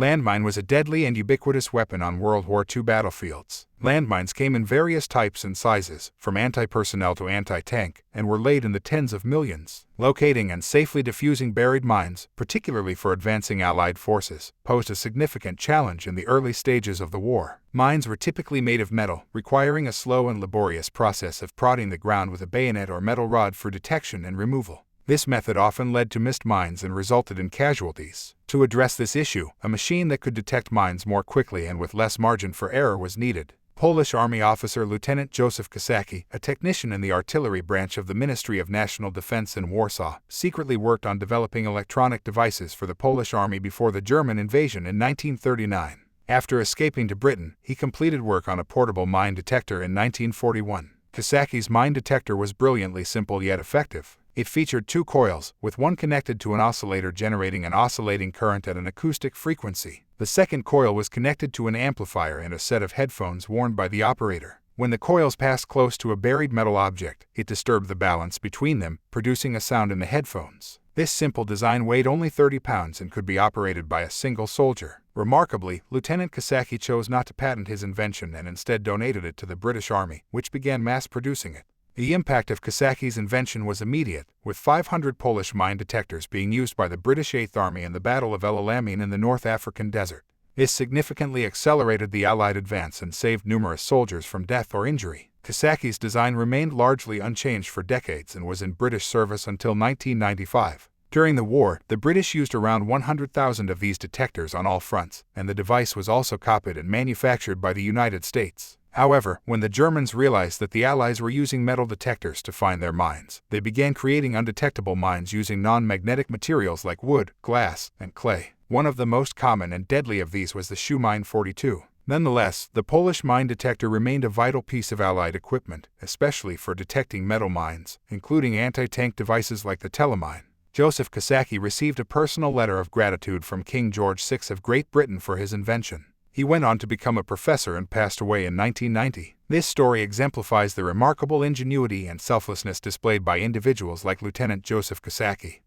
Landmine was a deadly and ubiquitous weapon on World War II battlefields. Landmines came in various types and sizes, from anti-personnel to anti-tank, and were laid in the tens of millions. Locating and safely defusing buried mines, particularly for advancing Allied forces, posed a significant challenge in the early stages of the war. Mines were typically made of metal, requiring a slow and laborious process of prodding the ground with a bayonet or metal rod for detection and removal. This method often led to missed mines and resulted in casualties. To address this issue, a machine that could detect mines more quickly and with less margin for error was needed. Polish Army officer Lieutenant Joseph Kosaki, a technician in the artillery branch of the Ministry of National Defense in Warsaw, secretly worked on developing electronic devices for the Polish Army before the German invasion in 1939. After escaping to Britain, he completed work on a portable mine detector in 1941. Kosaki's mine detector was brilliantly simple yet effective. It featured two coils, with one connected to an oscillator generating an oscillating current at an acoustic frequency. The second coil was connected to an amplifier and a set of headphones worn by the operator. When the coils passed close to a buried metal object, it disturbed the balance between them, producing a sound in the headphones. This simple design weighed only 30 pounds and could be operated by a single soldier. Remarkably, Lieutenant Kosaki chose not to patent his invention and instead donated it to the British Army, which began mass-producing it. The impact of Kosaki's invention was immediate, with 500 Polish mine detectors being used by the British 8th Army in the Battle of El Alamein in the North African desert. This significantly accelerated the Allied advance and saved numerous soldiers from death or injury. Kosaki's design remained largely unchanged for decades and was in British service until 1995. During the war, the British used around 100,000 of these detectors on all fronts, and the device was also copied and manufactured by the United States. However, when the Germans realized that the Allies were using metal detectors to find their mines, they began creating undetectable mines using non-magnetic materials like wood, glass, and clay. One of the most common and deadly of these was the shoe mine 42. Nonetheless, the Polish mine detector remained a vital piece of Allied equipment, especially for detecting metal mines, including anti-tank devices like the telemine. Joseph Kosaki received a personal letter of gratitude from King George VI of Great Britain for his invention. He went on to become a professor and passed away in 1990. This story exemplifies the remarkable ingenuity and selflessness displayed by individuals like Lieutenant Joseph Kosaki,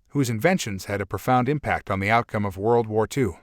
whose inventions had a profound impact on the outcome of World War II.